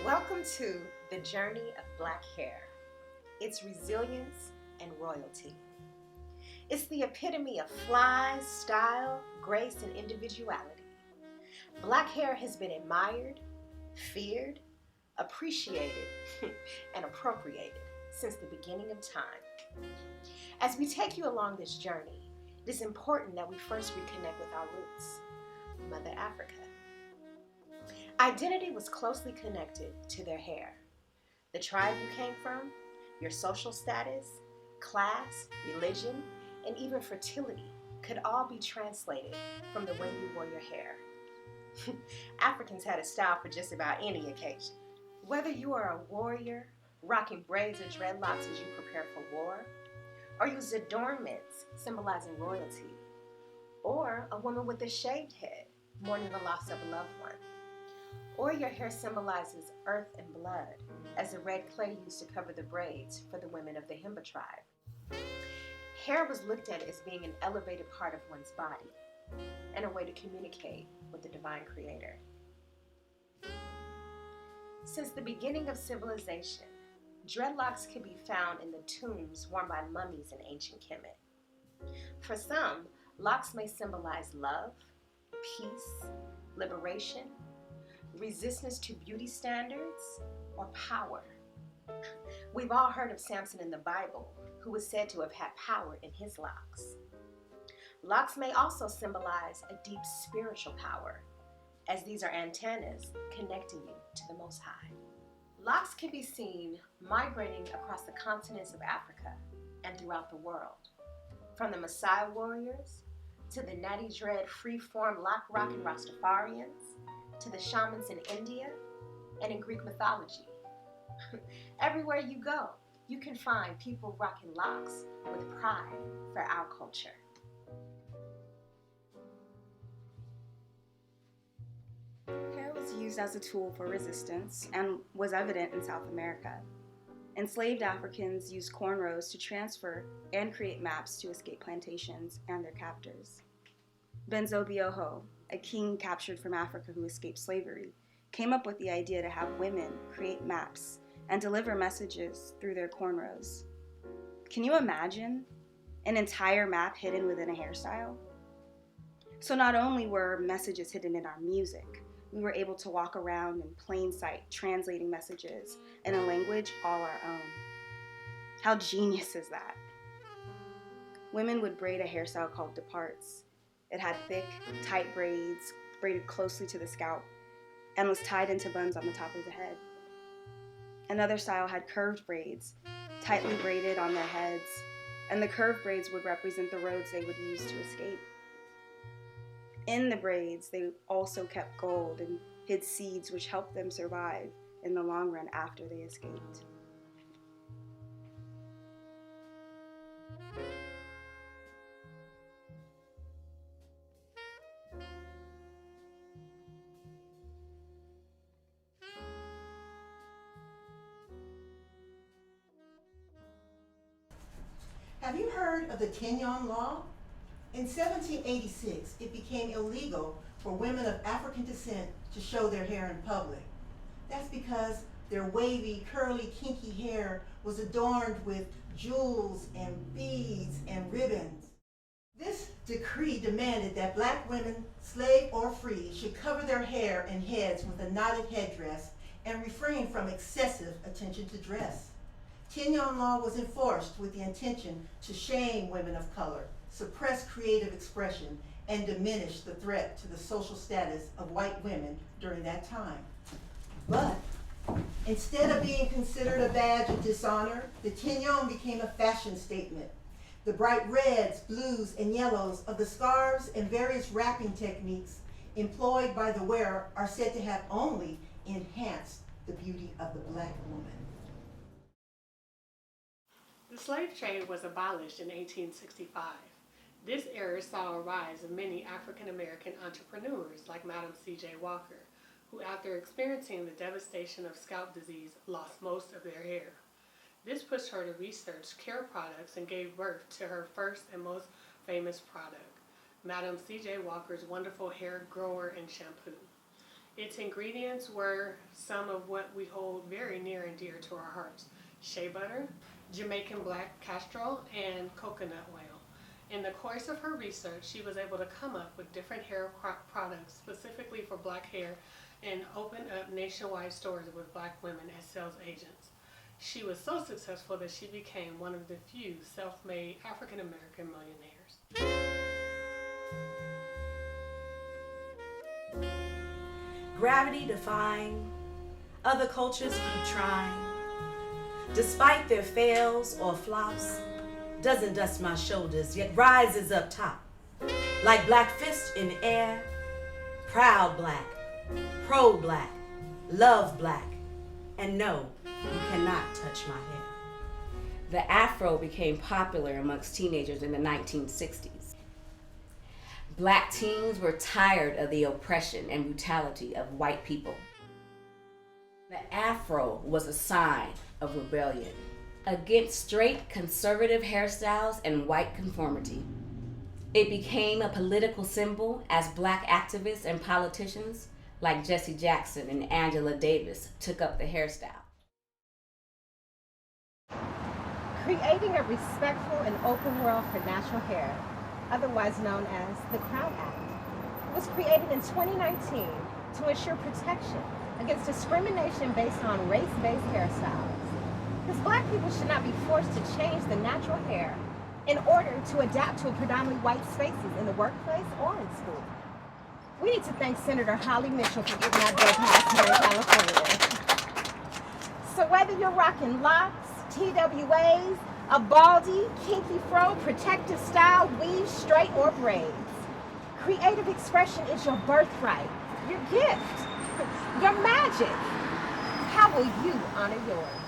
Welcome to the journey of Black hair, its resilience and royalty. It's the epitome of fly, style, grace, and individuality. Black hair has been admired, feared, appreciated, and appropriated since the beginning of time. As we take you along this journey, it is important that we first reconnect with our roots, Mother Africa. Identity was closely connected to their hair. The tribe you came from, your social status, class, religion, and even fertility could all be translated from the way you wore your hair. Africans had a style for just about any occasion. Whether you are a warrior, rocking braids or dreadlocks as you prepare for war, or use adornments symbolizing royalty, or a woman with a shaved head mourning the loss of a loved one, or your hair symbolizes earth and blood, as the red clay used to cover the braids for the women of the Himba tribe. Hair was looked at as being an elevated part of one's body and a way to communicate with the divine creator. Since the beginning of civilization, dreadlocks could be found in the tombs worn by mummies in ancient Kemet. For some, locks may symbolize love, peace, liberation, resistance to beauty standards, or power. We've all heard of Samson in the Bible, who was said to have had power in his locks. Locks may also symbolize a deep spiritual power, as these are antennas connecting you to the Most High. Locks can be seen migrating across the continents of Africa and throughout the world, from the Maasai warriors to the natty dread free-form lock-rocking Rastafarians, to the shamans in India and in Greek mythology. Everywhere you go, you can find people rocking locks with pride for our culture. Hair was used as a tool for resistance and was evident in South America. Enslaved Africans used cornrows to transfer and create maps to escape plantations and their captors. Benzo Bioho, a king captured from Africa who escaped slavery, came up with the idea to have women create maps and deliver messages through their cornrows. Can you imagine an entire map hidden within a hairstyle? So not only were messages hidden in our music, we were able to walk around in plain sight translating messages in a language all our own. How genius is that? Women would braid a hairstyle called departs. It had thick, tight braids braided closely to the scalp and was tied into buns on the top of the head. Another style had curved braids, tightly braided on their heads, and the curved braids would represent the roads they would use to escape. In the braids, they also kept gold and hid seeds which helped them survive in the long run after they escaped. Have you heard of the Kenyon Law? In 1786, it became illegal for women of African descent to show their hair in public. That's because their wavy, curly, kinky hair was adorned with jewels and beads and ribbons. This decree demanded that black women, slave or free, should cover their hair and heads with a knotted headdress and refrain from excessive attention to dress. Kenyon Law was enforced with the intention to shame women of color, suppress creative expression, and diminish the threat to the social status of white women during that time. But instead of being considered a badge of dishonor, the Kenyon became a fashion statement. The bright reds, blues, and yellows of the scarves and various wrapping techniques employed by the wearer are said to have only enhanced the beauty of the black woman. The slave trade was abolished in 1865. This era saw a rise of many African American entrepreneurs like Madam C.J. Walker, who after experiencing the devastation of scalp disease lost most of their hair. This pushed her to research care products and gave birth to her first and most famous product, Madam C.J. Walker's Wonderful Hair Grower and Shampoo. Its ingredients were some of what we hold very near and dear to our hearts: shea butter, Jamaican black castor oil, and coconut oil. In the course of her research, she was able to come up with different hair products specifically for black hair and open up nationwide stores with black women as sales agents. She was so successful that she became one of the few self-made African American millionaires. Gravity defying, other cultures keep trying. Despite their fails or flops, doesn't dust my shoulders, yet rises up top. Like black fist in air, proud black, pro-black, love black, and no, you cannot touch my hair. The afro became popular amongst teenagers in the 1960s. Black teens were tired of the oppression and brutality of white people. The afro was a sign of rebellion against straight conservative hairstyles and white conformity. It became a political symbol as black activists and politicians like Jesse Jackson and Angela Davis took up the hairstyle. Creating a respectful and open world for natural hair, otherwise known as the Crown Act, was created in 2019 to ensure protection against discrimination based on race-based hairstyles. Because black people should not be forced to change the natural hair in order to adapt to predominantly white spaces in the workplace or in school. We need to thank Senator Holly Mitchell for getting that bill passed here in California. So whether you're rocking locks, TWAs, a baldy, kinky fro, protective style, weave, straight, or braids, creative expression is your birthright, your gift, your magic. How will you honor yours?